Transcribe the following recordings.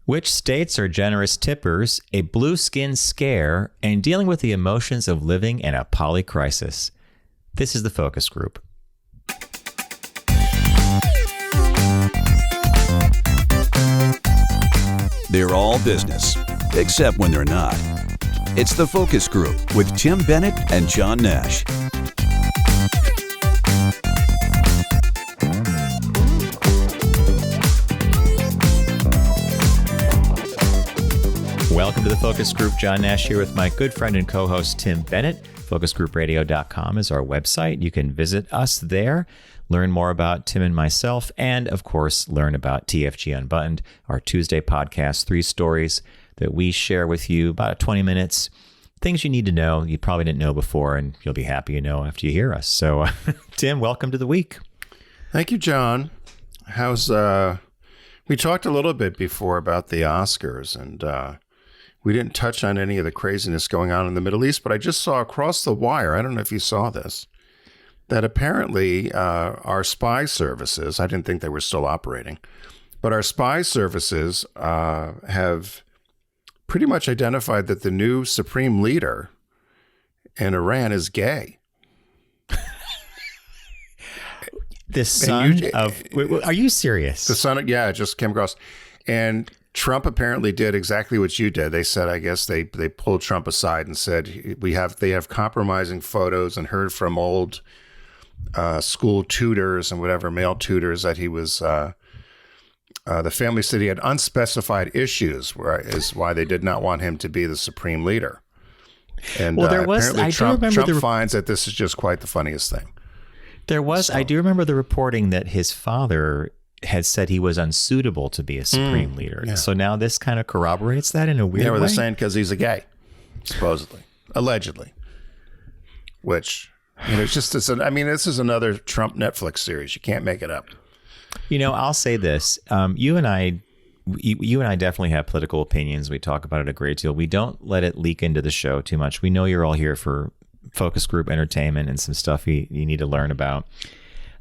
Which states are generous tippers, a blue skin scare, and dealing with the emotions of living in a polycrisis. This is the focus group. They're all business, except when they're not. It's the focus group with Tim Bennett and John Nash. Welcome to the Focus Group. John Nash here with my good friend and co-host Tim Bennett. FocusGroupRadio.com is our website. You can visit us there, learn more about Tim and myself, and of course, learn about TFG Unbuttoned, our Tuesday podcast, 3 stories that we share with you, about 20 minutes, things you need to know you probably didn't know before, and you'll be happy you know after you hear us. So, Tim, welcome to the week. Thank you, John. How's we talked a little bit before about the Oscars, and we didn't touch on any of the craziness going on in the Middle East, but I just saw across the wire, I don't know if you saw this, that apparently our spy services, I didn't think they were still operating, but our spy services have pretty much identified that the new supreme leader in Iran is gay. The son of... Are you serious? The son of... Yeah, it just came across. And Trump apparently did exactly what you did. They said, I guess they pulled Trump aside and said, they have compromising photos, and heard from old school tutors and whatever, male tutors, that he was... the family said he had unspecified issues, is why they did not want him to be the supreme leader. And well, there was, apparently Trump finds that this is just quite the funniest thing. There was, I do remember the reporting that his father had said he was unsuitable to be a supreme leader. Yeah. So now this kind of corroborates that in a weird way. Yeah, they're saying because he's a gay, supposedly, allegedly. Which, it's just, this is another Trump Netflix series. You can't make it up. I'll say this. You and I definitely have political opinions. We talk about it a great deal. We don't let it leak into the show too much. We know you're all here for focus group entertainment and some stuff you need to learn about.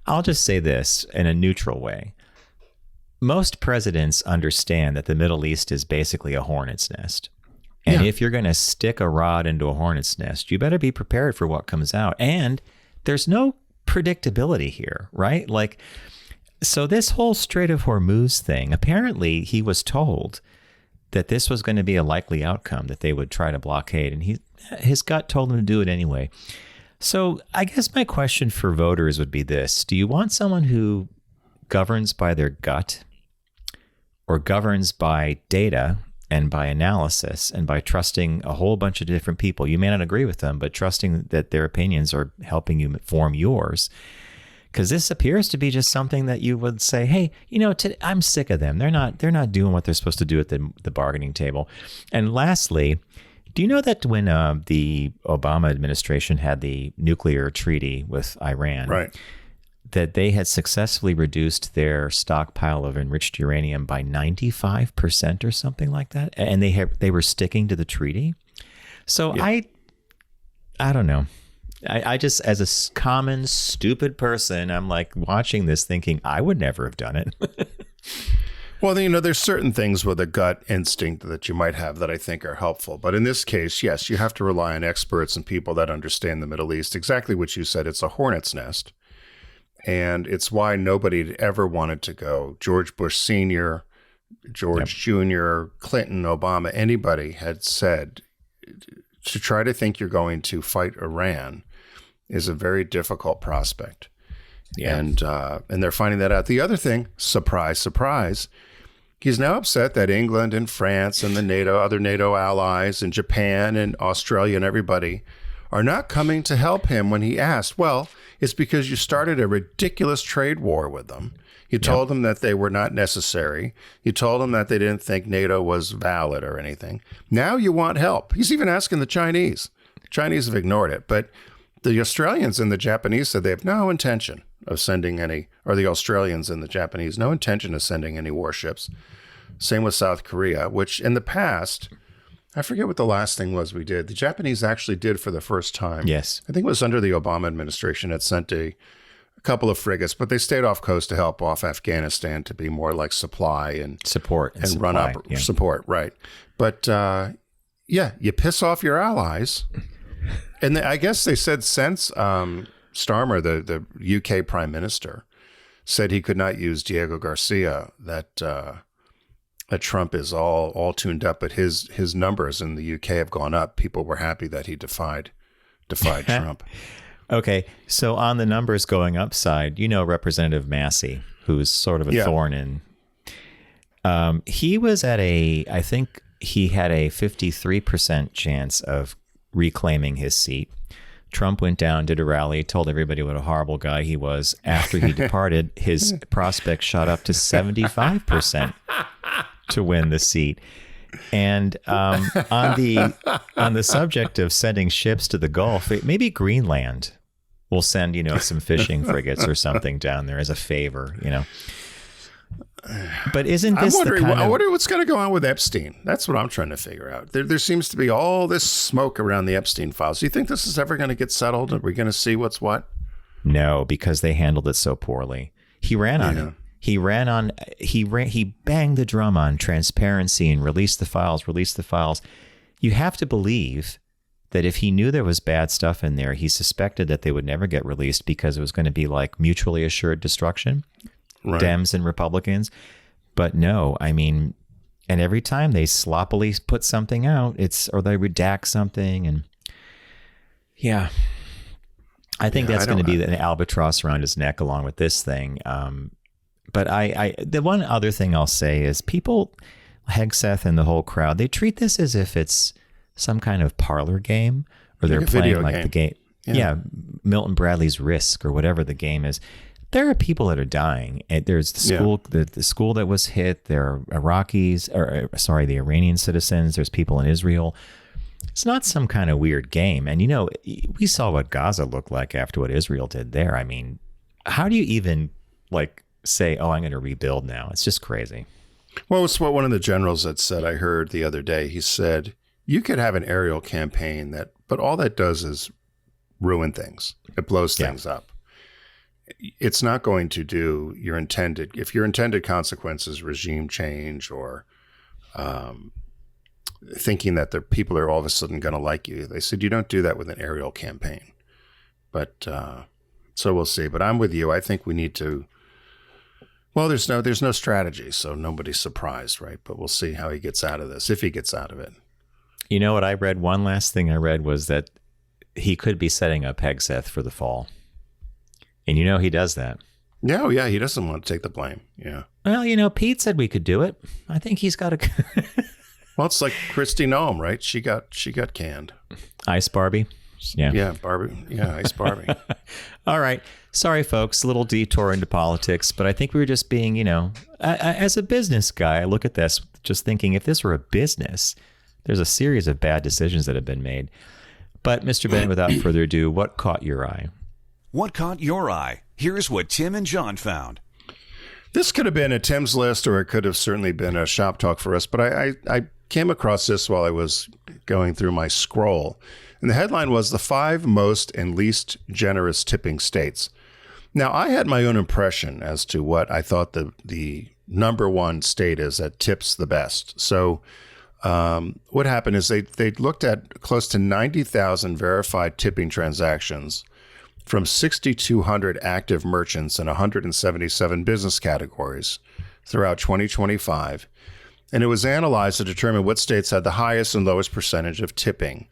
I'll just say this in a neutral way. Most presidents understand that the Middle East is basically a hornet's nest. And if you're going to stick a rod into a hornet's nest, you better be prepared for what comes out. And there's no predictability here, right? So this whole Strait of Hormuz thing, apparently he was told that this was going to be a likely outcome, that they would try to blockade, and his gut told him to do it anyway. So I guess my question for voters would be this. Do you want someone who governs by their gut, or governs by data and by analysis and by trusting a whole bunch of different people? You may not agree with them, but trusting that their opinions are helping you form yours. Because this appears to be just something that you would say, hey, I'm sick of them. They're not doing what they're supposed to do at the bargaining table. And lastly, do you know that when the Obama administration had the nuclear treaty with Iran, right, that they had successfully reduced their stockpile of enriched uranium by 95% or something like that, and they were sticking to the treaty? So yeah. I don't know. I just, as a common stupid person, I'm like watching this thinking I would never have done it. Well, there's certain things with a gut instinct that you might have that I think are helpful. But in this case, yes, you have to rely on experts and people that understand the Middle East. Exactly what you said. It's a hornet's nest. And it's why nobody ever wanted to go. George Bush Sr., George Jr., Clinton, Obama, anybody had said to try to think you're going to fight Iran is a very difficult prospect. Yeah. And they're finding that out. The other thing, surprise, surprise, he's now upset that England and France and the other NATO allies and Japan and Australia and everybody are not coming to help him when he asked. Well, it's because you started a ridiculous trade war with them. You told them that they were not necessary. You told them that they didn't think NATO was valid or anything. Now you want help. He's even asking the Chinese. The Chinese have ignored it. But the Australians and the Japanese said they have no intention of sending any, or the Australians and the Japanese, no intention of sending any warships. Same with South Korea, which in the past, I forget what the last thing was we did. The Japanese actually did for the first time. Yes. I think it was under the Obama administration, had sent a couple of frigates, but they stayed off coast to help off Afghanistan to be more like supply and support and supply, run up support, right? But you piss off your allies, and I guess they said since Starmer, the UK Prime Minister, said he could not use Diego Garcia, that Trump is all tuned up, but his numbers in the UK have gone up. People were happy that he defied Trump. Okay, so on the numbers going up side, Representative Massey, who's sort of a thorn in. He was I think he had a 53% chance of reclaiming his seat. Trump went down, did a rally, told everybody what a horrible guy he was. After he departed, his prospects shot up to 75% to win the seat. And on the subject of sending ships to the Gulf, maybe Greenland will send some fishing frigates or something down there as a favor. But isn't this I wonder what's going to go on with Epstein? That's what I'm trying to figure out. There seems to be all this smoke around the Epstein files. Do you think this is ever going to get settled? Are we going to see what's what? No, because they handled it so poorly. He ran on it. He banged the drum on transparency and release the files. You have to believe that if he knew there was bad stuff in there, he suspected that they would never get released because it was going to be like mutually assured destruction, right. Dems and Republicans. But no, and every time they sloppily put something out, or they redact something. And I think that's going to be an albatross around his neck along with this thing. But the one other thing I'll say is people, Hegseth and the whole crowd, they treat this as if it's some kind of parlor game, or they're playing like the game. Yeah, Milton Bradley's Risk or whatever the game is. There are people that are dying. There's the school, the school that was hit. There are the Iranian citizens. There's people in Israel. It's not some kind of weird game. And we saw what Gaza looked like after what Israel did there. How do you even say, "Oh, I'm going to rebuild now"? It's just crazy. Well, it's what one of the generals had said. I heard the other day. He said, you could have an aerial campaign but all that does is ruin things. It blows things up. It's not going to do if your intended consequences, regime change, or thinking that the people are all of a sudden going to like you. They said you don't do that with an aerial campaign. But so we'll see. But I'm with you. I think we need to. Well, there's no strategy, so nobody's surprised, right? But we'll see how he gets out of this, if he gets out of it. You know what I read? One last thing I read was that he could be setting up Hegseth for the fall. And he does that. Yeah, he doesn't want to take the blame. Yeah. Well, Pete said we could do it. I think he's got to. Well, it's like Kristi Noem, right? She got canned. Ice Barbie. Yeah. Yeah, Barbie. Yeah, Ice Barbie. All right. Sorry, folks. A little detour into politics, but I think we were just being, as a business guy, I look at this just thinking if this were a business, there's a series of bad decisions that have been made. But Mr. Bennett, without further ado, what caught your eye? What caught your eye? Here's what Tim and John found. This could have been a Tim's list, or it could have certainly been a shop talk for us. But I came across this while I was going through my scroll. And the headline was the 5 most and least generous tipping states. Now, I had my own impression as to what I thought the number one state is that tips the best. So what happened is they looked at close to 90,000 verified tipping transactions from 6,200 active merchants in 177 business categories throughout 2025. And it was analyzed to determine what states had the highest and lowest percentage of tipping.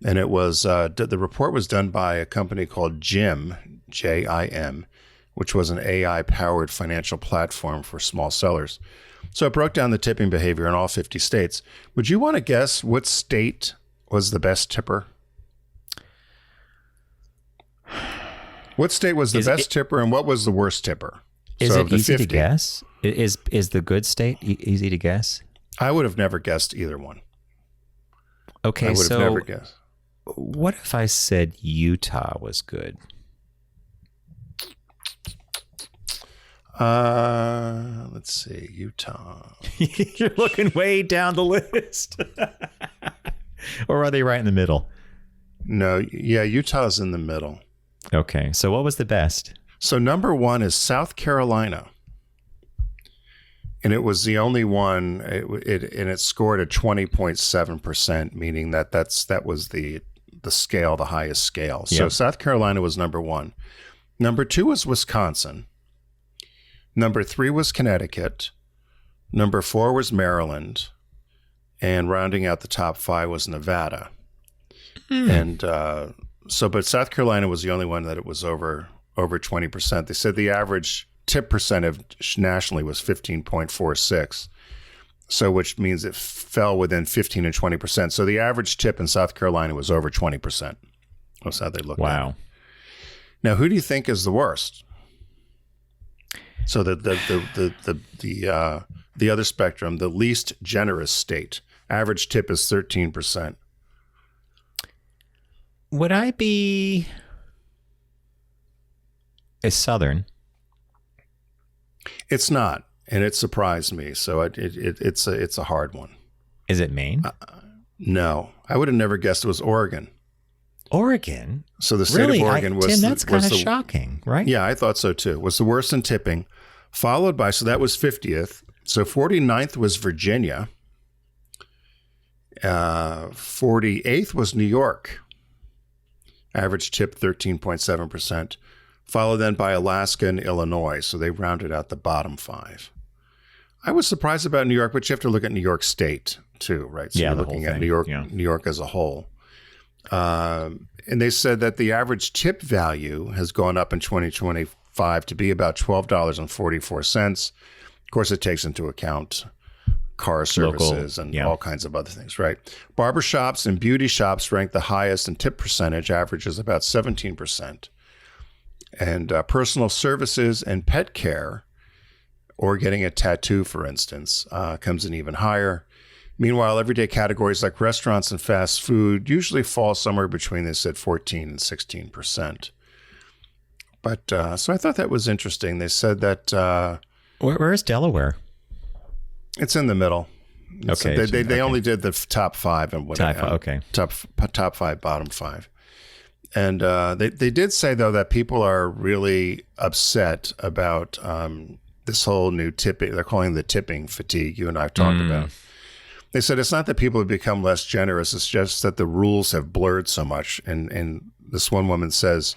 And it was the report was done by a company called JIM, J-I-M, which was an AI-powered financial platform for small sellers. So it broke down the tipping behavior in all 50 states. Would you want to guess what state was the best tipper? What state was the best tipper, and what was the worst tipper? Is it easy to guess? Is the good state easy to guess? I would have never guessed either one. Okay, I would have never guessed. What if I said Utah was good? Let's see, Utah. You're looking way down the list. Or are they right in the middle? No, yeah, Utah's in the middle. Okay, so what was the best? So number one is South Carolina. And it was the only one, and it scored a 20.7%, meaning that was the scale, the highest scale. So Yep. South Carolina was number one. Number two was Wisconsin. Number three was Connecticut. Number four was Maryland. And rounding out the top five was Nevada. And but South Carolina was the only one that it was over 20%. They said the average tip percentage nationally was 15.46. So which means it fell within 15 and 20%. So the average tip in South Carolina was over 20%. That's how they looked at it. Wow. Now, who do you think is the worst? So the other spectrum, the least generous state, average tip is 13%. Would I be a Southern? It's not, and it surprised me. So it's a hard one. Is it Maine? No, I would have never guessed it was Oregon. Oregon? So the state of Oregon was Tim, that's kind of the, shocking, right? Yeah, I thought so too. Was the worst in tipping, followed by, so that was 50th. So 49th was Virginia. 48th was New York. Average tip 13.7%. Followed then by Alaska and Illinois. So they rounded out the bottom five. I was surprised about New York, but you have to look at New York State too, right? So Yeah, you're the looking whole at thing. New York as a whole. And they said that the average tip value has gone up in 2025 to be about $12.44. Of course, it takes into account car services and all kinds of other things, right? Barbershops and beauty shops rank the highest in tip percentage, averages about 17%. And personal services and pet care, or getting a tattoo, for instance, comes in even higher. Meanwhile, everyday categories like restaurants and fast food usually fall somewhere between, they said, 14 and 16%. But so I thought that was interesting. They said that Where is Delaware? it's in the middle. Okay, They only did the top five and Okay. top five, bottom five. And they did say, though, that people are really upset about this whole new tipping. They're calling it the tipping fatigue you and I have talked about. They said it's not that people have become less generous. It's just that the rules have blurred so much. And this one woman says,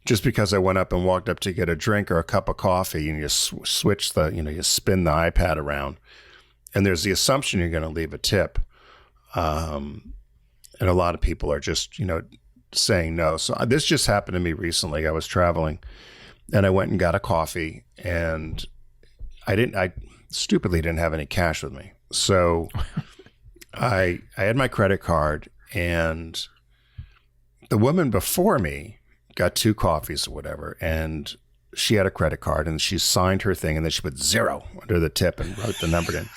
just because I went up and walked up to get a drink or a cup of coffee, and you switch you spin the iPad around, and there's the assumption you're going to leave a tip. And a lot of people are just, saying no. So this just happened to me recently. I was traveling and I went and got a coffee, and I stupidly didn't have any cash with me. So I had my credit card, and the woman before me got two coffees or whatever, and she had a credit card, and she signed her thing, and then she put 0 under the tip and wrote the number in.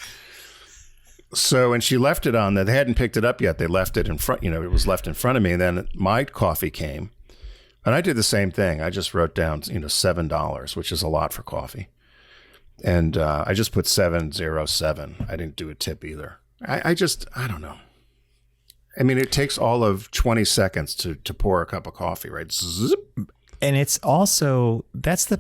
So, and she left it on there. They hadn't picked it up yet. They left it in front, it was left in front of me. And then my coffee came, and I did the same thing. I just wrote down, $7, which is a lot for coffee. And I just put 707. I didn't do a tip either. I don't know. I mean, it takes all of 20 seconds to pour a cup of coffee, right? Zip. And it's also, that's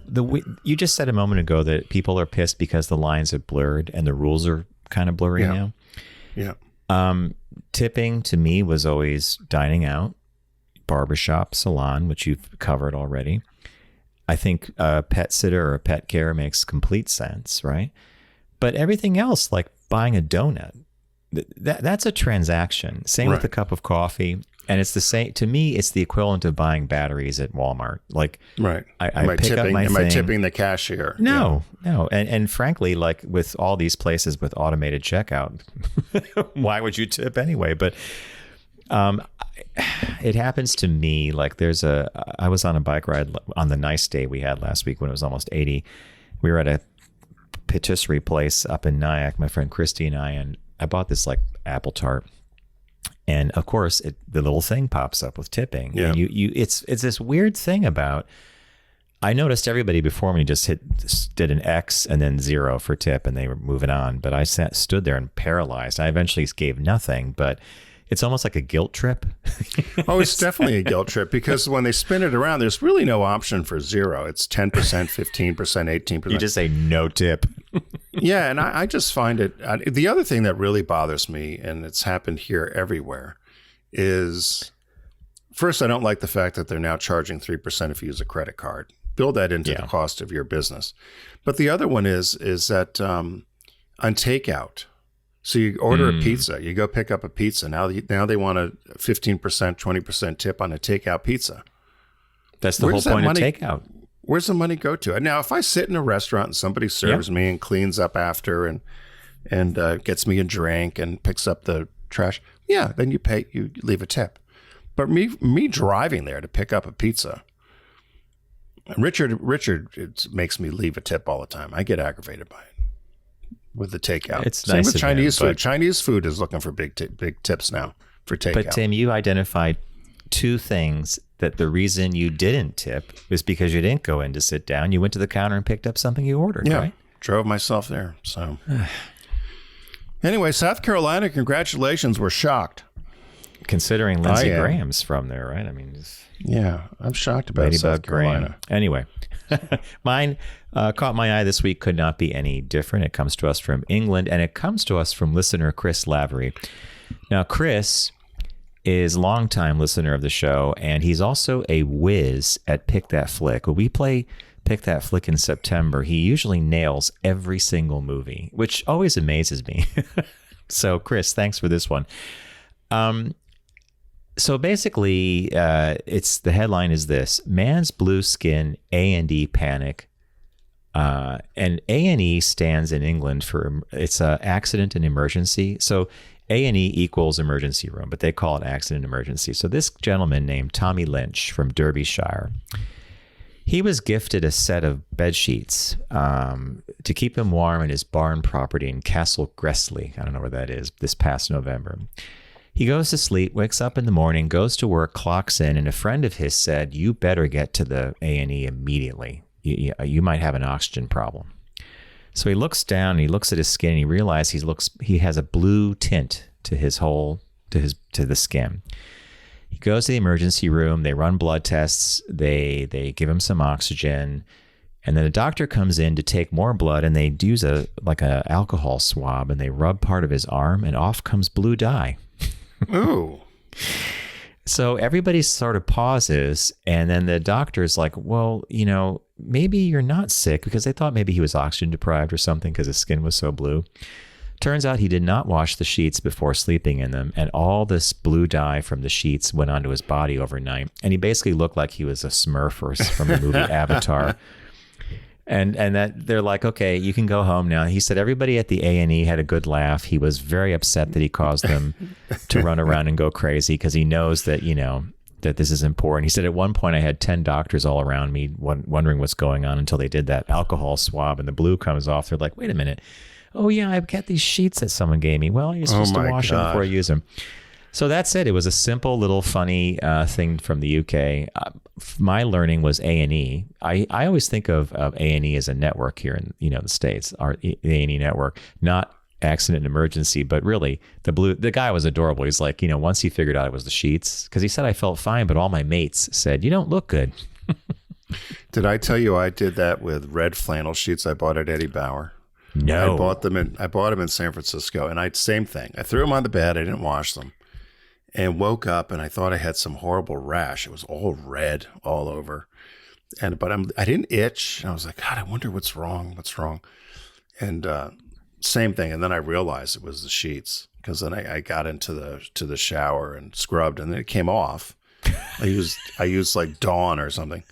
you just said a moment ago that people are pissed because the lines are blurred and the rules are kind of blurry now. Yeah. Tipping to me was always dining out, barbershop, salon, which you've covered already. I think a pet sitter or a pet care makes complete sense, right? But everything else, like buying a donut, that's a transaction. Same with a cup of coffee. And it's the same, to me, it's the equivalent of buying batteries at Walmart. Like, right. I pick up my Am thing. I tipping the cashier? No. And frankly, like with all these places with automated checkout, why would you tip anyway? But it happens to me. Like I was on a bike ride on the nice day we had last week when it was almost 80. We were at a patisserie place up in Nyack, my friend Christy and I bought this like apple tart. And of course, the little thing pops up with tipping. Yeah. And it's this weird thing about. I noticed everybody before me just did an X and then 0 for tip, and they were moving on. But I stood there and paralyzed. I eventually gave nothing, but it's almost like a guilt trip. Oh, it's definitely a guilt trip because when they spin it around, there's really no option for zero. It's 10%, 15%, 18%. You just say no tip. Yeah, and I just find it. The other thing that really bothers me, and it's happened here everywhere, is first, I don't like the fact that they're now charging 3% if you use a credit card. Build that into the cost of your business. But the other one is that on takeout. So you order a pizza, you go pick up a pizza. Now they want a 15%, 20% tip on a takeout pizza. That's the whole point of takeout. Where's the money go to? Now, if I sit in a restaurant and somebody serves me and cleans up after and gets me a drink and picks up the trash, then you pay, you leave a tip. But me driving there to pick up a pizza, Richard, it makes me leave a tip all the time. I get aggravated by it. With the takeout. It's Same nice with Chinese him, food. Chinese food is looking for big tips now for takeout. But Tim, you identified two things that the reason you didn't tip was because you didn't go in to sit down. You went to the counter and picked up something you ordered, right? Drove myself there. So anyway, South Carolina, congratulations. We're shocked. Considering Lindsey Graham's from there, right? I mean, I'm shocked about South Carolina. Anyway, mine caught my eye this week. Could not be any different. It comes to us from England, and it comes to us from listener Chris Lavery. Now, Chris is a longtime listener of the show, and he's also a whiz at Pick That Flick. When we play Pick That Flick in September, he usually nails every single movie, which always amazes me. So, Chris, thanks for this one. So basically, the headline is this: Man's Blue Skin, A&E Panic. And A&E stands in England for, it's accident and emergency. So A&E equals emergency room, but they call it accident emergency. So this gentleman named Tommy Lynch from Derbyshire, he was gifted a set of bed sheets to keep him warm in his barn property in Castle Gressley. I don't know where that is, this past November. He goes to sleep, wakes up in the morning, goes to work, clocks in, and a friend of his said, "You better get to the A&E immediately. You might have an oxygen problem." So he looks down, and he looks at his skin, and he realizes he has a blue tint to the skin. He goes to the emergency room. They run blood tests. They give him some oxygen, and then the doctor comes in to take more blood, and they use a alcohol swab, and they rub part of his arm, and off comes blue dye. Ooh. So everybody sort of pauses, and then the doctor's like, well, maybe you're not sick, because they thought maybe he was oxygen deprived or something because his skin was so blue. Turns out he did not wash the sheets before sleeping in them, and all this blue dye from the sheets went onto his body overnight. And he basically looked like he was a Smurf from the movie Avatar. And that they're like, okay, you can go home now. He said everybody at the A&E had a good laugh. He was very upset that he caused them to run around and go crazy because he knows that, that this is important. He said at one point I had 10 doctors all around me wondering what's going on until they did that alcohol swab and the blue comes off. They're like, wait a minute. Oh, yeah, I've got these sheets that someone gave me. Well, you're supposed to wash them before you use them. So that's it. It was a simple little funny thing from the UK. My learning was A&E. I always think of A&E as a network here in the States, our A&E network, not accident and emergency, but really the guy was adorable. He's like, once he figured out it was the sheets, because he said I felt fine, but all my mates said, you don't look good. Did I tell you I did that with red flannel sheets I bought at Eddie Bauer? No. I bought them in San Francisco, and same thing. I threw them on the bed. I didn't wash them. And woke up and I thought I had some horrible rash. It was all red all over. But I didn't itch. And I was like, God, I wonder what's wrong. And same thing. And then I realized it was the sheets, because then I got into the shower and scrubbed, and then it came off. I used like Dawn or something.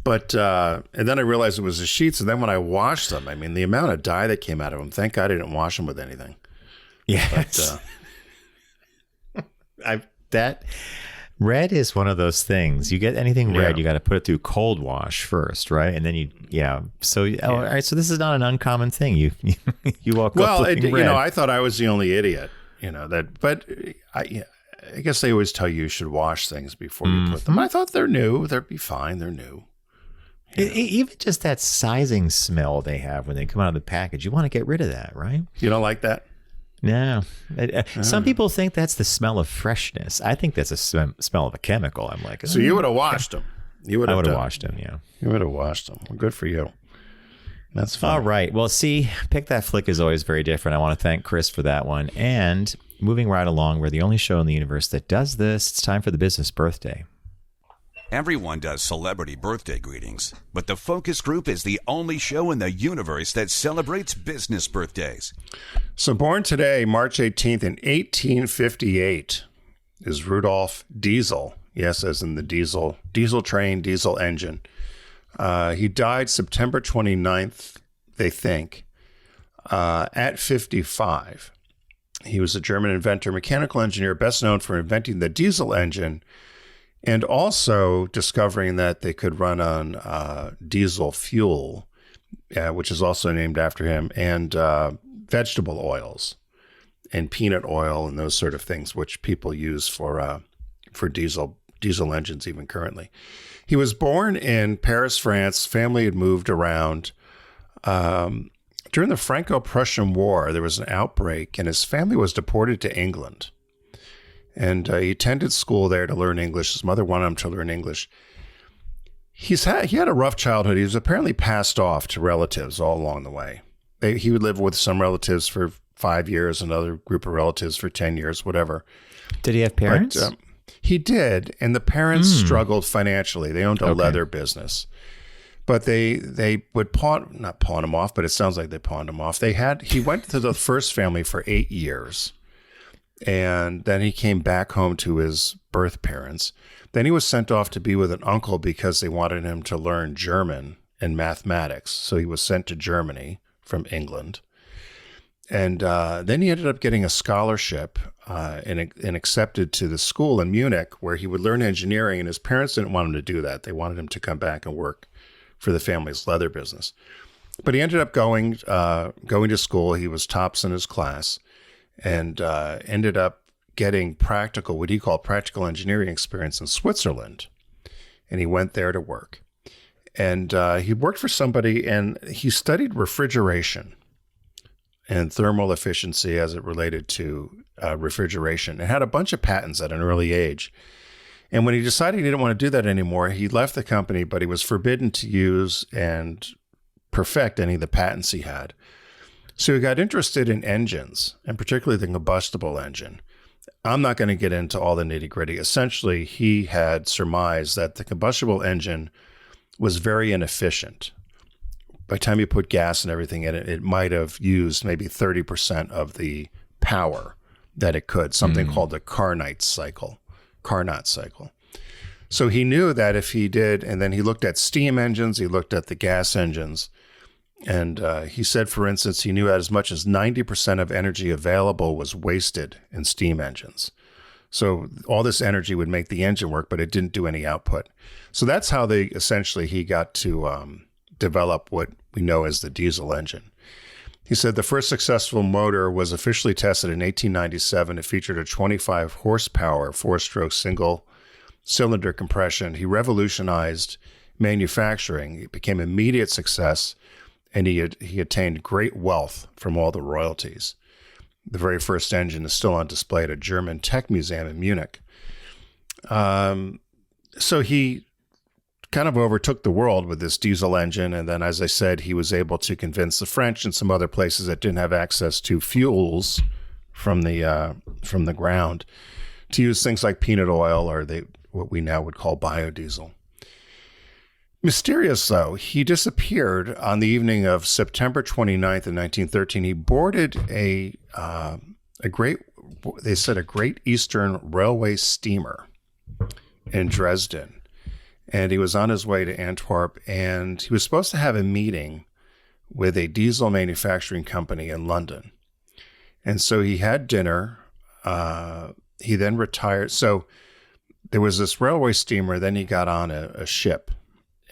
But and then I realized it was the sheets. And then when I washed them, I mean, the amount of dye that came out of them, thank God I didn't wash them with anything. Yes. But, that red is one of those things. You get anything red, you got to put it through cold wash first, right? And then So all right. So this is not an uncommon thing. You woke up looking red. I thought I was the only idiot. But I guess they always tell you should wash things before you put them. I thought they're new. They'd be fine. They're new. Even just that sizing smell they have when they come out of the package, you want to get rid of that, right? You don't like that? No. Some people think that's the smell of freshness. I think that's a smell of a chemical. I'm like, so you would have washed them. I would have washed them, yeah. You would have washed them. Well, good for you. That's fine. All right. Well, see, Pick That Flick is always very different. I want to thank Chris for that one. And moving right along, we're the only show in the universe that does this. It's time for the business birthday. Everyone does celebrity birthday greetings, but the Focus Group is the only show in the universe that celebrates business birthdays. So born today, March 18th in 1858, is Rudolf Diesel. Yes, as in the diesel train, diesel engine. He died September 29th, they think, at 55. He was a German inventor, mechanical engineer, best known for inventing the diesel engine and also discovering that they could run on diesel fuel, which is also named after him, and vegetable oils and peanut oil and those sort of things, which people use for diesel engines even currently. He was born in Paris, France. Family had moved around. During the Franco-Prussian War, there was an outbreak, and his family was deported to England. And he attended school there to learn English. His mother wanted him to learn English. He had a rough childhood. He was apparently passed off to relatives all along the way. He would live with some relatives for 5 years, another group of relatives for 10 years, whatever. Did he have parents? But, he did, and the parents struggled financially. They owned a leather business. But they would not pawn him off, but it sounds like they pawned him off. He went to the first family for 8 years. And then he came back home to his birth parents. Then he was sent off to be with an uncle because they wanted him to learn German and mathematics. So he was sent to Germany from England. And then he ended up getting a scholarship and accepted to the school in Munich where he would learn engineering. And his parents didn't want him to do that. They wanted him to come back and work for the family's leather business. But he ended up going to school. He was tops in his class. And ended up getting what he called practical engineering experience in Switzerland. And he went there to work. And he worked for somebody, and he studied refrigeration and thermal efficiency as it related to refrigeration, and had a bunch of patents at an early age. And when he decided he didn't want to do that anymore, he left the company, but he was forbidden to use and perfect any of the patents he had. So he got interested in engines, and particularly the combustible engine. I'm not going to get into all the nitty-gritty. Essentially, he had surmised that the combustible engine was very inefficient. By the time you put gas and everything in it, it might have used maybe 30% of the power that it could, something called the Carnot cycle. So he knew that if he did, and then he looked at steam engines, he looked at the gas engines, and he said, for instance, he knew that as much as 90% of energy available was wasted in steam engines. So all this energy would make the engine work, but it didn't do any output. So that's how he got to develop what we know as the diesel engine. He said the first successful motor was officially tested in 1897. It featured a 25 horsepower, 4-stroke single cylinder compression. He revolutionized manufacturing. It became an immediate success. And he attained great wealth from all the royalties. The very first engine is still on display at a German tech museum in Munich. So he kind of overtook the world with this diesel engine. And then, as I said, he was able to convince the French and some other places that didn't have access to fuels from the ground to use things like peanut oil or what we now would call biodiesel. Mysterious, though, he disappeared on the evening of September 29th in 1913. He boarded a Great Eastern Railway steamer in Dresden, and he was on his way to Antwerp, and he was supposed to have a meeting with a diesel manufacturing company in London. And so he had dinner. He then retired. So there was this railway steamer. Then he got on a ship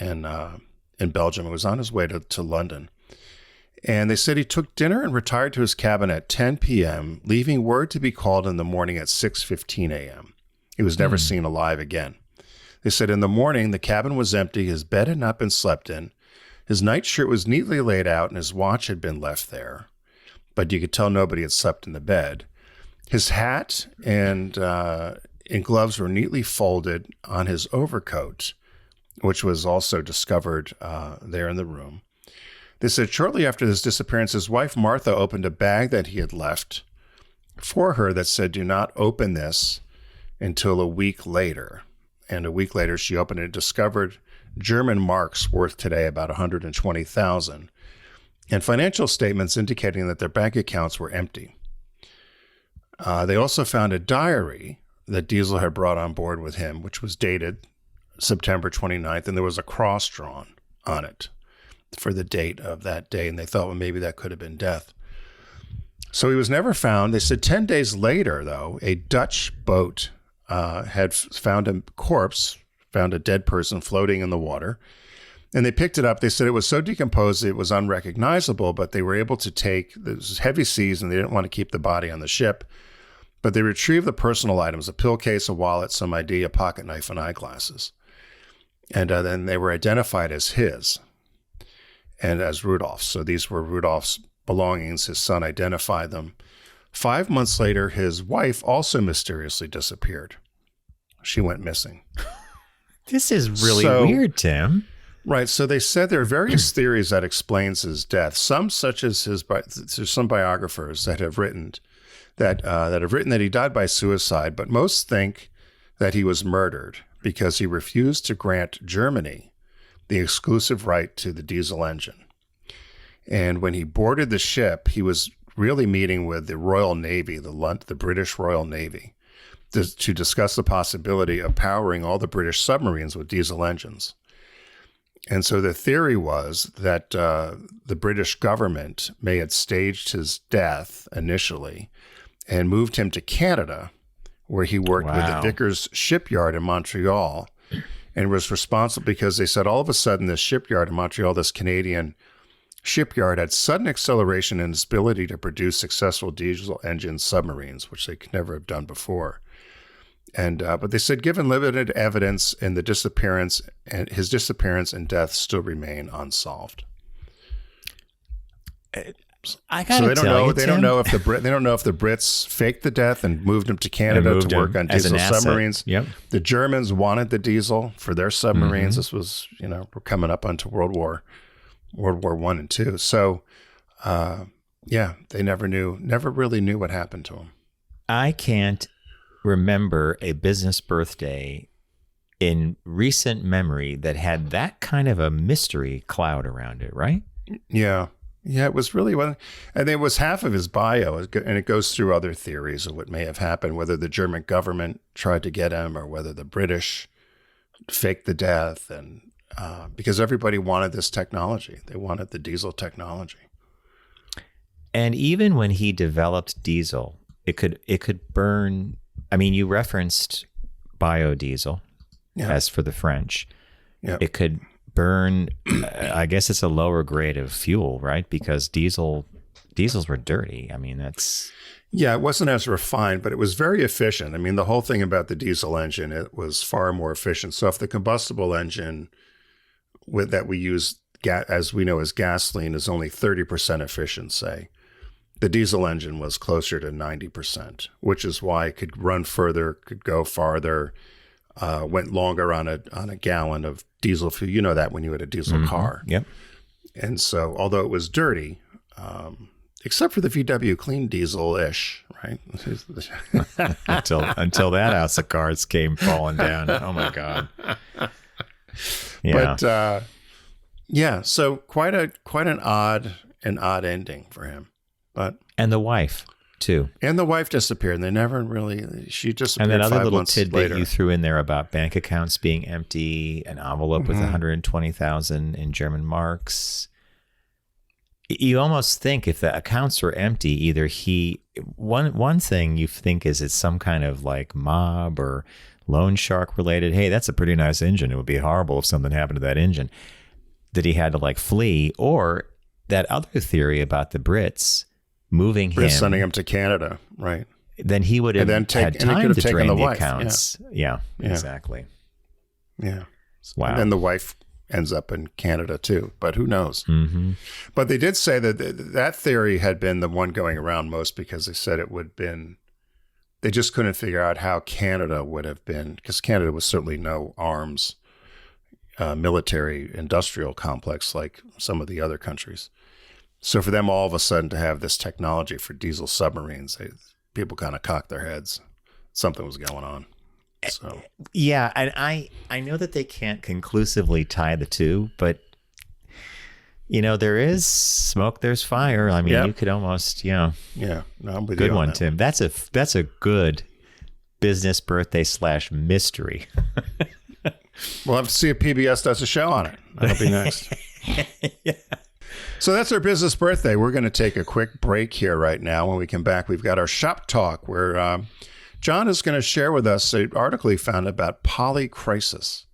in Belgium. It was on his way to London. And they said he took dinner and retired to his cabin at 10 p.m., leaving word to be called in the morning at 6:15 a.m. He was never seen alive again. They said in the morning, the cabin was empty. His bed had not been slept in. His nightshirt was neatly laid out, and his watch had been left there. but you could tell nobody had slept in the bed. His hat and gloves were neatly folded on his overcoat, which was also discovered there in the room. They said shortly after his disappearance, his wife Martha opened a bag that he had left for her that said, "Do not open this until a week later." And a week later, she opened it and discovered German marks worth today about 120,000, and financial statements indicating that their bank accounts were empty. They also found a diary that Diesel had brought on board with him, which was dated September 29th, and there was a cross drawn on it for the date of that day, and they thought, well, maybe that could have been death. So he was never found. They said 10 days later, though, a Dutch boat had found a corpse, found a dead person floating in the water, and they picked it up. They said it was so decomposed it was unrecognizable, but they were able to take, there was heavy seas, and they didn't want to keep the body on the ship, but they retrieved the personal items, a pill case, a wallet, some ID, a pocket knife, and eyeglasses. And then they were identified as his and as Rudolph's. So these were Rudolph's belongings. His son identified them. 5 months later, his wife also mysteriously disappeared. She went missing. This is really weird, Tim. Right. So they said there are various theories that explains his death. Some, such as there's some biographers that have written that he died by suicide, but most think that he was murdered because he refused to grant Germany the exclusive right to the diesel engine. And when he boarded the ship, he was really meeting with the Royal Navy, the British Royal Navy, to discuss the possibility of powering all the British submarines with diesel engines. And so the theory was that the British government may have staged his death initially and moved him to Canada, where he worked with the Vickers shipyard in Montreal, and was responsible because they said all of a sudden this shipyard in Montreal, this Canadian shipyard, had sudden acceleration in its ability to produce successful diesel engine submarines, which they could never have done before. And but they said, given limited evidence, and the disappearance and his disappearance and death still remain unsolved. I gotta tell you, they don't know if the Brits faked the death and moved him to Canada to work on diesel submarines. Yep. The Germans wanted the diesel for their submarines. This was, we're coming up onto World War I and II. So, they never really knew what happened to him. I can't remember a business birthday in recent memory that had that kind of a mystery cloud around it, right? Yeah. Yeah, it was really one. And it was half of his bio, and it goes through other theories of what may have happened, whether the German government tried to get him or whether the British faked the death, and because everybody wanted this technology. They wanted the diesel technology. And even when he developed diesel, it could burn. I mean, you referenced biodiesel, as for the French. Yeah. It could burn. I guess it's a lower grade of fuel, right? Because diesels were dirty. I mean, that's... Yeah, it wasn't as refined, but it was very efficient. I mean, the whole thing about the diesel engine, it was far more efficient. So if the combustible engine that we use, as we know as gasoline, is only 30% efficient, say, the diesel engine was closer to 90%, which is why it could run further, could go farther, went longer on a gallon of diesel fuel. You know that when you had a diesel car. Yep. And so, although it was dirty, except for the VW clean diesel-ish, right? until that house of cards came falling down. Oh my God. Yeah. But so quite an odd ending for him. And the wife too. And the wife disappeared, and they never really. She disappeared. And that other 5 little months tidbit later. you threw in there about bank accounts being empty, an envelope with 120,000 in German marks. You almost think if the accounts were empty, either one thing you think is it's some kind of like mob or loan shark related. Hey, that's a pretty nice engine. It would be horrible if something happened to that engine. That he had to like flee, or that other theory about the Brits moving him, sending him to Canada, right? Then he would have had time to drain the wife. accounts. Yeah, exactly. Yeah. Wow. And then the wife ends up in Canada too, but who knows? Mm-hmm. But they did say that that theory had been the one going around most because they said it would have been, they just couldn't figure out how Canada would have been, because Canada was certainly no arms, military industrial complex like some of the other countries. So for them all of a sudden to have this technology for diesel submarines, people kind of cocked their heads. Something was going on. So yeah, and I know that they can't conclusively tie the two, but there is smoke, there's fire. I mean, you could almost, yeah. No, I'm with good you on one, that Tim. That's a good business birthday / mystery. We'll have to see if PBS does a show on it. That'll be next. Yeah. So that's our business birthday. We're going to take a quick break here right now. When we come back, we've got our shop talk where John is going to share with us an article he found about Polycrisis.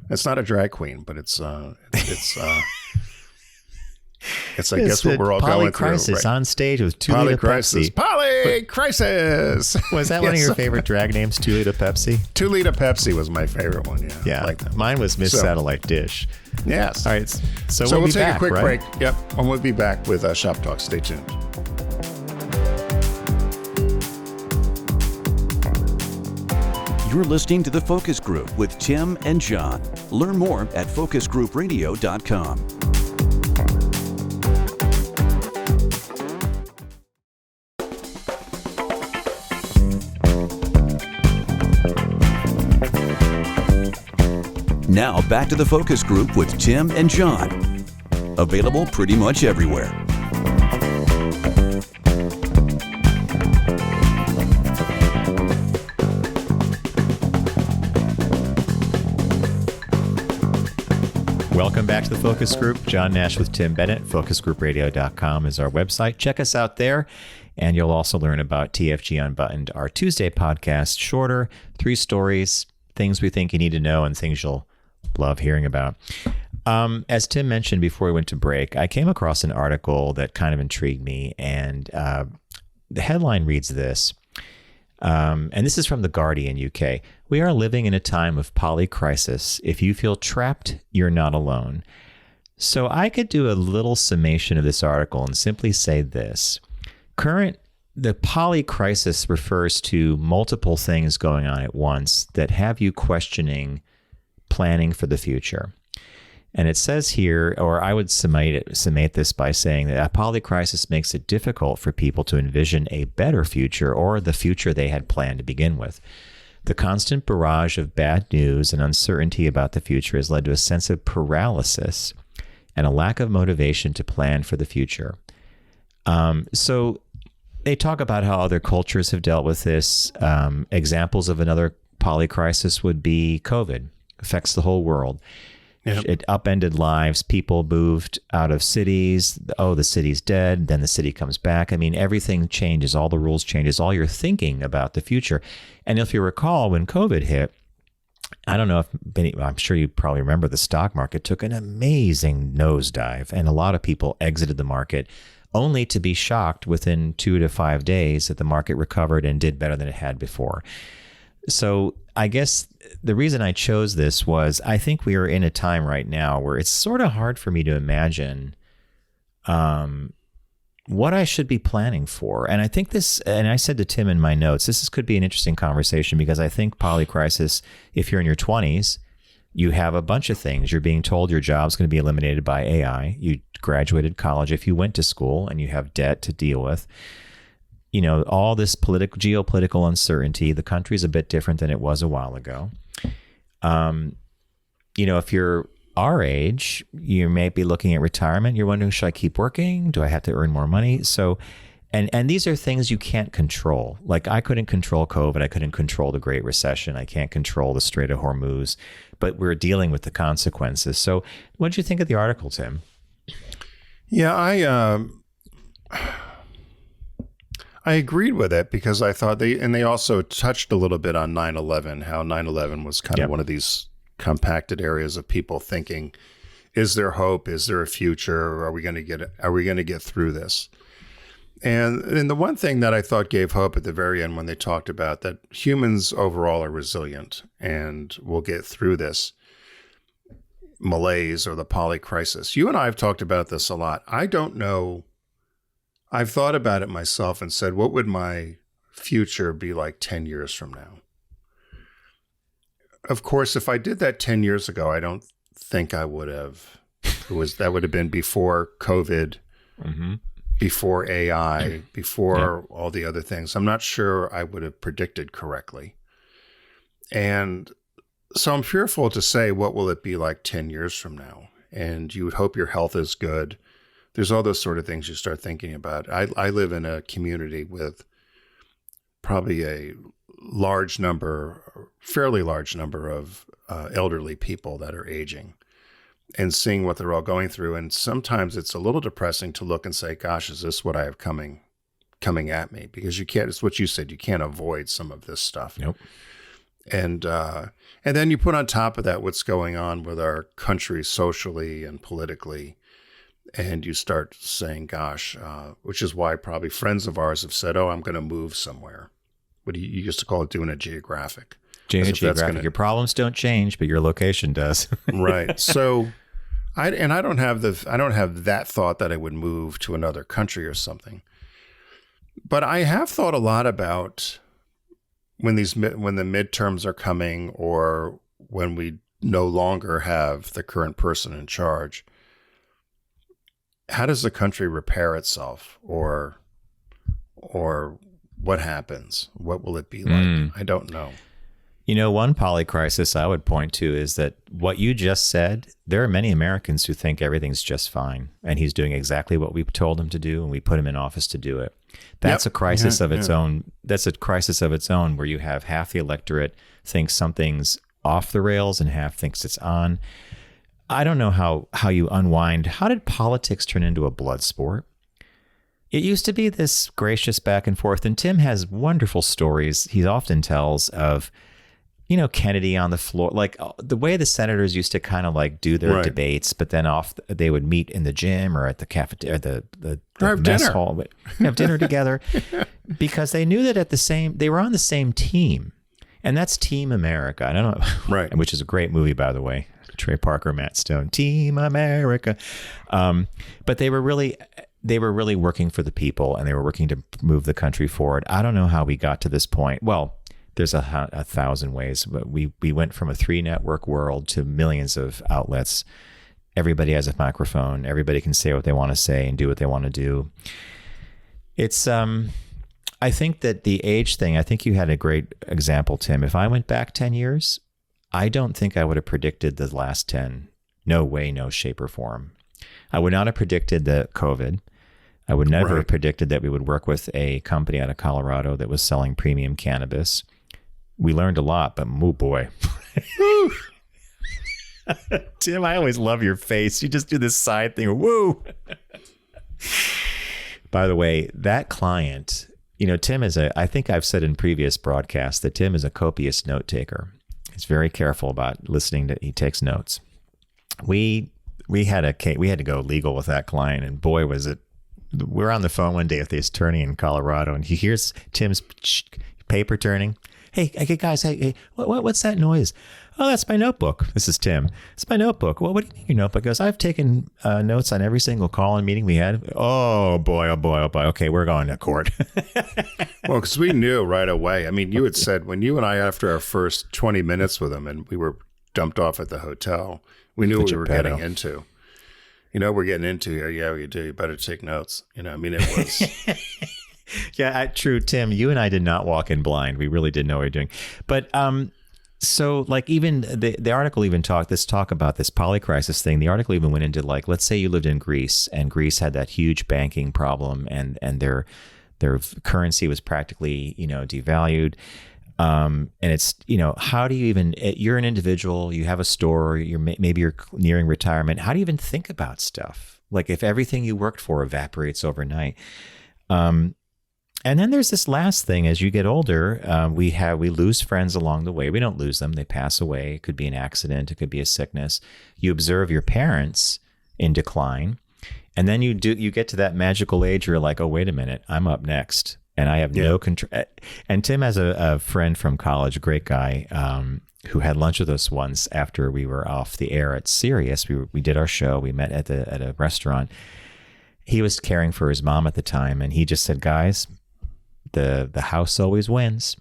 It's not a drag queen, but it's I guess what we're all going through. Polycrisis on stage with 2 Liter Pepsi. Polycrisis. Was that one of your favorite drag names, 2 Liter Pepsi? 2 Liter Pepsi was my favorite one. Yeah. I like that. Mine was Miss Satellite Dish. Yes. All right. So we'll be take back, a quick right? break. Yep. And we'll be back with Shop Talk. Stay tuned. You're listening to The Focus Group with Tim and John. Learn more at focusgroupradio.com. Now back to The Focus Group with Tim and John. Available pretty much everywhere. Welcome back to the Focus Group. John Nash with Tim Bennett. Focusgroupradio.com is our website. Check us out there, and you'll also learn about TFG Unbuttoned, our Tuesday podcast. Shorter, 3 stories, things we think you need to know, and things you'll love hearing about. As Tim mentioned before we went to break, I came across an article that kind of intrigued me, and the headline reads this. And this is from The Guardian, UK. We are living in a time of polycrisis. If you feel trapped, you're not alone. So I could do a little summation of this article and simply say this. The polycrisis refers to multiple things going on at once that have you questioning planning for the future. And it says here, or I would summate this by saying that a polycrisis makes it difficult for people to envision a better future or the future they had planned to begin with. The constant barrage of bad news and uncertainty about the future has led to a sense of paralysis and a lack of motivation to plan for the future. So they talk about how other cultures have dealt with this. Examples of another polycrisis would be COVID. Affects the whole world. Yep. It upended lives. People moved out of cities. Oh, the city's dead. Then the city comes back. I mean, everything changes. All the rules changes. All your thinking about the future. And if you recall, when COVID hit, I don't know if I'm sure you probably remember the stock market took an amazing nosedive, and a lot of people exited the market only to be shocked within 2 to 5 days that the market recovered and did better than it had before. So I guess the reason I chose this was I think we are in a time right now where it's sort of hard for me to imagine what I should be planning for. And I think this, and I said to Tim in my notes, this could be an interesting conversation because I think polycrisis, if you're in your 20s, you have a bunch of things. You're being told your job's going to be eliminated by AI. You graduated college if you went to school and you have debt to deal with. You know, all this geopolitical uncertainty. The country's a bit different than it was a while ago. If you're our age, you may be looking at retirement. You're wondering, should I keep working? Do I have to earn more money? So, and these are things you can't control. Like I couldn't control COVID. I couldn't control the Great Recession. I can't control the Strait of Hormuz, but we're dealing with the consequences. So what did you think of the article, Tim? Yeah, I agreed with it because I thought they also touched a little bit on 9/11, how 9/11 was kind of one of these compacted areas of people thinking, is there hope? Is there a future? Are we going to get through this? And the one thing that I thought gave hope at the very end when they talked about that humans overall are resilient and will get through this. malaise or the polycrisis. You and I have talked about this a lot. I don't know. I've thought about it myself and said, what would my future be like 10 years from now? Of course, if I did that 10 years ago, I don't think I would have. That would have been before COVID, before AI, before all the other things. I'm not sure I would have predicted correctly. And so I'm fearful to say, what will it be like 10 years from now? And you would hope your health is good. There's all those sort of things you start thinking about. I live in a community with probably a fairly large number of elderly people that are aging, and seeing what they're all going through. And sometimes it's a little depressing to look and say, gosh, is this what I have coming at me? Because you can't, it's what you said, you can't avoid some of this stuff. Nope. And then you put on top of that what's going on with our country socially and politically, and you start saying, gosh, which is why probably friends of ours have said, oh, I'm going to move somewhere. What do you used to call it, doing a geographic. Geographic. Your problems don't change, but your location does. Right. So I don't have that thought that I would move to another country or something. But I have thought a lot about when the midterms are coming, or when we no longer have the current person in charge. How does the country repair itself, or what happens? What will it be like? I don't know. One polycrisis I would point to is that what you just said, there are many Americans who think everything's just fine, and he's doing exactly what we told him to do, and we put him in office to do it. That's a crisis of its own. That's a crisis of its own, where you have half the electorate thinks something's off the rails and half thinks it's on. I don't know how you unwind. How did politics turn into a blood sport? It used to be this gracious back and forth, and Tim has wonderful stories he often tells of, Kennedy on the floor, like the way the senators used to kind of like do their debates, but then they would meet in the gym or at the cafeteria, the mess hall, have dinner together, because they knew that they were on the same team, and that's Team America. I don't know, right? Which is a great movie, by the way. Trey Parker, Matt Stone, Team America. But they were really working for the people, and they were working to move the country forward. I don't know how we got to this point. Well, there's a thousand ways, but we went from a 3-network world to millions of outlets. Everybody has a microphone. Everybody can say what they want to say and do what they want to do. It's, I think that the age thing, I think you had a great example, Tim. If I went back 10 years, I don't think I would have predicted the last 10. No way, no shape or form. I would not have predicted the COVID. I would never have predicted that we would work with a company out of Colorado that was selling premium cannabis. We learned a lot, but oh boy. Tim, I always love your face. You just do this side thing. Woo. By the way, that client, Tim I think I've said in previous broadcasts that Tim is a copious note taker. He's very careful about listening he takes notes. We had to go legal with that client, and boy, was it. We're on the phone one day with the attorney in Colorado, and he hears Tim's paper turning. Hey guys, hey, what's that noise? Oh, that's my notebook. This is Tim. It's my notebook. Well, what do you mean your notebook? He goes, I've taken notes on every single call and meeting we had. Oh boy. Okay, we're going to court. Well, because we knew right away. I mean, you had said when you and I, after our first 20 minutes with him, and we were dumped off at the hotel, we knew what we were getting into. We're getting into here. Yeah, we do. You better take notes. It was. Yeah, true, Tim. You and I did not walk in blind. We really did know what we were doing. But so like even the article even talk about this polycrisis thing. The article even went into like, let's say you lived in Greece, and Greece had that huge banking problem, and their currency was practically devalued. And it's, how do you even, you're an individual, you have a store, maybe you're nearing retirement. How do you even think about stuff? Like if everything you worked for evaporates overnight. And then there's this last thing, as you get older, we lose friends along the way. We don't lose them. They pass away. It could be an accident. It could be a sickness. You observe your parents in decline. And then you get to that magical age. You're like, oh, wait a minute, I'm up next. And I have no control. And Tim has a friend from college, a great guy. who had lunch with us once after we were off the air at Sirius. We did our show. We met at a restaurant. He was caring for his mom at the time, and he just said, guys, the house always wins.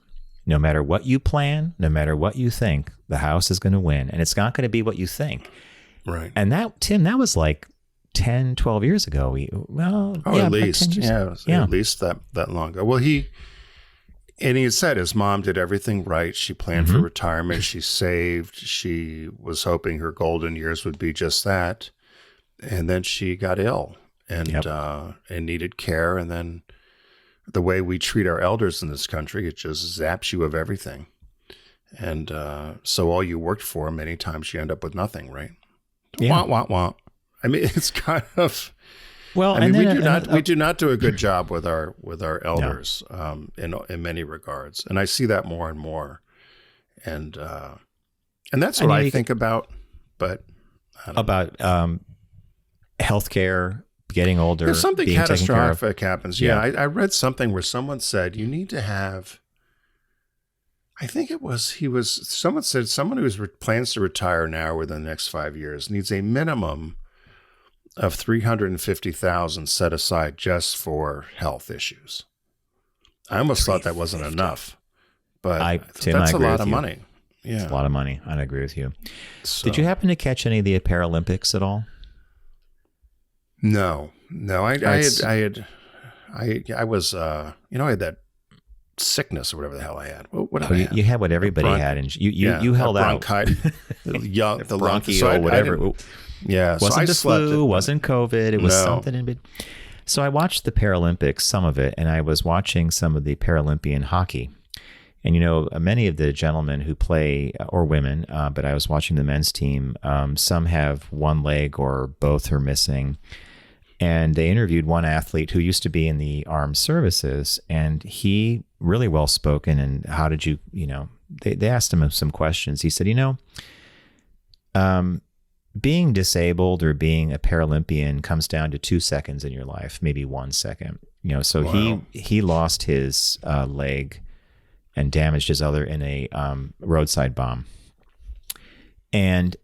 No matter what you plan, no matter what you think, the house is going to win, and it's not going to be what you think. Right. And that, Tim, that was like 10, 12 years ago. At least. At least that long ago. Well, he had said his mom did everything right. She planned for retirement. She saved. She was hoping her golden years would be just that. And then she got ill and needed care. And then the way we treat our elders in this country, it just zaps you of everything. And so all you worked for, many times you end up with nothing, right? Yeah. Wah. I mean, it's kind of... Well, I mean, we do not do a good job with our elders in many regards, and I see that more and more, and that's what I think about. But about healthcare, getting older, if something being catastrophic happens, I read something where someone said you need to have. I think someone said someone who plans to retire now within the next 5 years needs a minimum of $350,000 set aside just for health issues. I almost thought that wasn't enough, but that's a lot of money. Yeah, it's a lot of money. I agree with you. So, did you happen to catch any of the Paralympics at all? No. I had that sickness or whatever the hell I had. What did I have? You had what everybody had, and you held out. The bronchial, whatever. Yeah, wasn't the flu, wasn't COVID. It was something in between. So I watched the Paralympics, some of it, and I was watching some of the Paralympian hockey. And, many of the gentlemen who play, or women, but I was watching the men's team, some have one leg or both are missing. And they interviewed one athlete who used to be in the armed services, and he really well-spoken. And how did you, they asked him some questions. He said, being disabled or being a Paralympian comes down to 2 seconds in your life, maybe 1 second. So wow. he lost his leg and damaged his other in a roadside bomb. And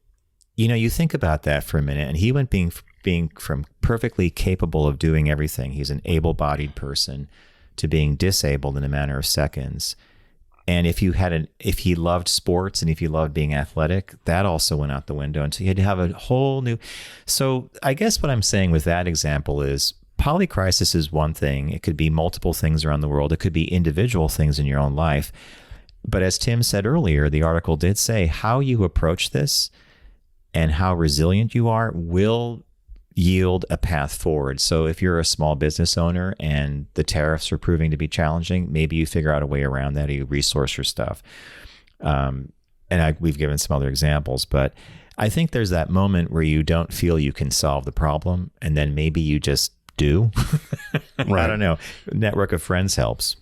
you think about that for a minute. And he went being from perfectly capable of doing everything. He's an able-bodied person to being disabled in a matter of seconds. And if he loved sports and if he loved being athletic, that also went out the window. And so you had to have a whole new. So I guess what I'm saying with that example is polycrisis is one thing. It could be multiple things around the world. It could be individual things in your own life. But as Tim said earlier, the article did say how you approach this and how resilient you are will yield a path forward. So if you're a small business owner and the tariffs are proving to be challenging, maybe you figure out a way around that, or you resource your stuff. We've given some other examples, but I think there's that moment where you don't feel you can solve the problem, and then maybe you just do. Right. I don't know. Network of friends helps.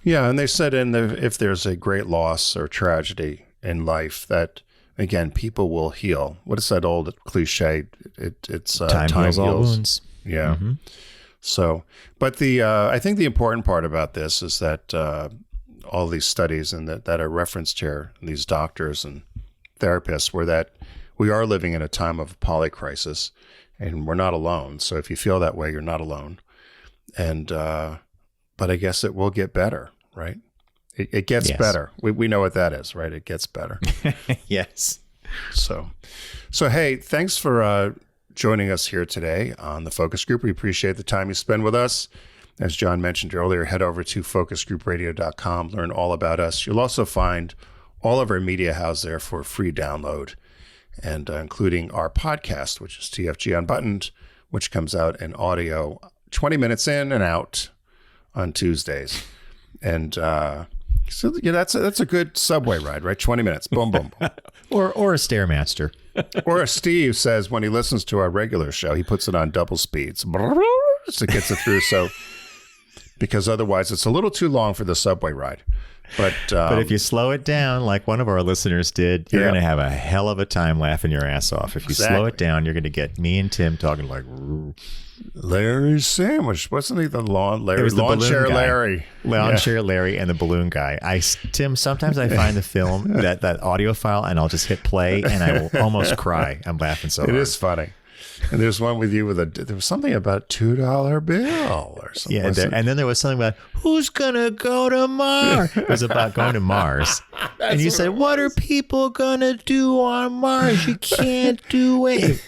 Yeah, and they said if there's a great loss or tragedy in life, that again, people will heal. What is that old cliche? It's time heals all wounds. Yeah. Mm-hmm. So, but I think the important part about this is that all these studies and that are referenced here, these doctors and therapists, were that we are living in a time of polycrisis, and we're not alone. So if you feel that way, you're not alone. And but I guess it will get better, right? It gets better. We know what that is, right? It gets better. Yes. So hey, thanks for joining us here today on the Focus Group. We appreciate the time you spend with us. As John mentioned earlier, head over to focusgroupradio.com, learn all about us. You'll also find all of our media housed there for free download, and including our podcast, which is TFG Unbuttoned, which comes out in audio 20 minutes in and out on Tuesdays. And so that's a good subway ride, right? 20 minutes, boom, boom, boom. or a Stairmaster. Or as Steve says when he listens to our regular show, he puts it on double speeds, so it gets it through. So because otherwise it's a little too long for the subway ride. But if you slow it down, like one of our listeners did, you're going to have a hell of a time laughing your ass off. If you slow it down, you're going to get me and Tim talking like Larry's sandwich. Wasn't he the lawn chair Larry? Lawn chair Larry and the balloon guy. Tim, sometimes I find the film, that audio file, and I'll just hit play and I will almost cry. I'm laughing so hard. It is funny. And there's one with you there was something about $2 bill or something. Yeah, and then there was something about who's gonna go to Mars. It was about going to Mars, and you said, "What are people gonna do on Mars? You can't do it."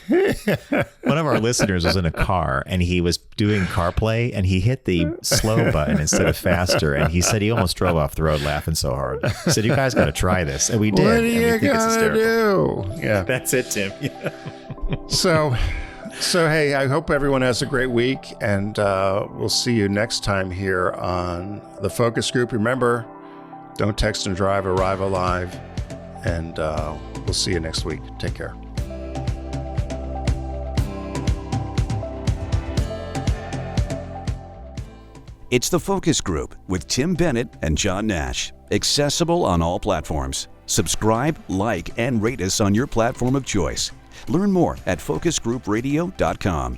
One of our listeners was in a car, and he was doing CarPlay, and he hit the slow button instead of faster, and he said he almost drove off the road laughing so hard. He said, "You guys got to try this," and we did. What are you gonna do? Yeah, that's it, Tim. So hey, I hope everyone has a great week, and we'll see you next time here on the Focus Group. Remember, don't text and drive, arrive alive, and we'll see you next week. Take care. It's the Focus Group with Tim Bennett and John Nash. Accessible on all platforms. Subscribe, like, and rate us on your platform of choice. Learn more at focusgroupradio.com.